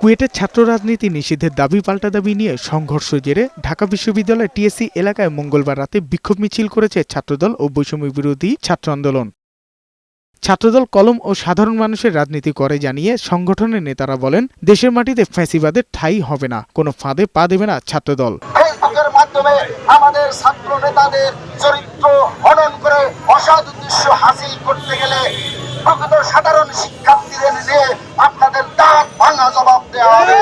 কুয়েটের ছাত্র রাজনীতি নিষিদ্ধের দাবি পাল্টা দাবি নিয়ে সংঘর্ষ জেরে ঢাকা বিশ্ববিদ্যালয়ের টিএসসি এলাকায় মঙ্গলবার রাতে বিক্ষোভ মিছিল করেছে ছাত্রদল ও বৈষম্য বিরোধী ছাত্র আন্দোলন। ছাত্রদল কলম ও সাধারণ মানুষের রাজনীতি করে জানিয়ে সংগঠনের নেতারা বলেন, দেশের মাটিতে ফ্যাসিবাদের ঠাঁই হবে না, কোনো ফাঁদে পা দেবে না ছাত্রদল। ফেসবুকের মাধ্যমে আমাদের ছাত্র নেতাদের চরিত্র হনন করে অসৎ উদ্দেশ্য হাসিল করতে গেলে প্রকৃত সাধারণ শিক্ষার্থীদের নিয়ে আপনাদের দাঁত ভাঙা জবাব দেওয়া হবে।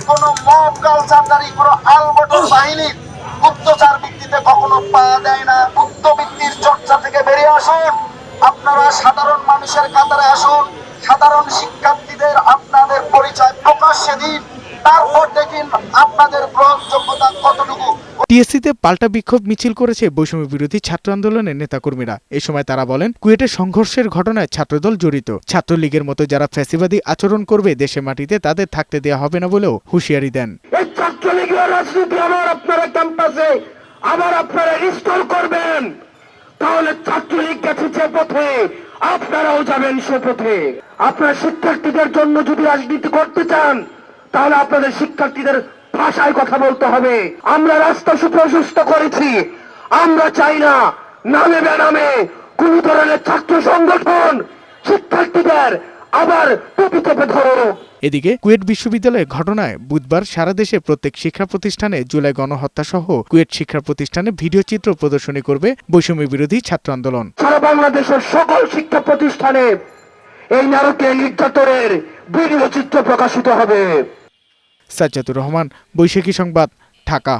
কোন মব কালচারদারি কোন আলবটর বাহিনী গুপ্তচার ভিত্তিতে কখনো পা দেয় না। গুপ্তবৃত্তির চর্চা থেকে বেরিয়ে আসুন, আপনারা সাধারণ মানুষের কাতারে আসুন, সাধারণ শিক্ষার্থীদের আপনাদের পরিচয় প্রকাশ্যে দিন, তারপর দেখুন আপনাদের গ্রহণযোগ্যতা কতটুকু। টিএসসিতে পাল্টা বিক্ষোভ মিছিল করেছে বৈষম্য বিরোধী ছাত্র আন্দোলনের নেতাকর্মীরা। এ সময় তারা বলেন, কুয়েটের সংঘর্ষের ঘটনায় ছাত্রদল জড়িত। ছাত্রলীগের মতো যারা ফ্যাসিবাদী আচরণ করবে দেশের মাটিতে তাদের থাকতে দেওয়া হবে না বলেও হুঁশিয়ারি দেন। এই ছাত্রলীগের রাজনীতি আবার আপনারা ক্যাম্পাসে আবার আপনারা ইনস্টল করবেন, তাহলে ছাত্রলীগ গেছে যে পথে আপনারাও যাবেন সে পথে। আপনারা শিক্ষার্থীদের জন্য যদি রাজনীতি করতে চান তাহলে আপনাদের শিক্ষার্থীদের ভাষায় কথা বলতে হবে। আমরা রাস্তা সুপ্রশস্ত করেছি, আমরা চাই না নামে বেনামে কোন ধরনের ছাত্র সংগঠন শিক্ষার্থীদের আবার টুপি চেপে ধরো। এদিকে কুয়েট বিশ্ববিদ্যালয়ের ঘটনায় বুধবার সারা দেশে প্রত্যেক শিক্ষা প্রতিষ্ঠানে জুলাই গণহত্যা সহ কুয়েট শিক্ষা প্রতিষ্ঠানে ভিডিও চিত্র প্রদর্শনী করবে বৈষম্য বিরোধী ছাত্র আন্দোলন। সারা বাংলাদেশের সকল শিক্ষা প্রতিষ্ঠানে এই নারকীয় নির্যাতনের ভিডিও চিত্র প্রকাশিত হবে। সাজ্জাদুর রহমান, বৈশাখী সংবাদ, ঢাকা।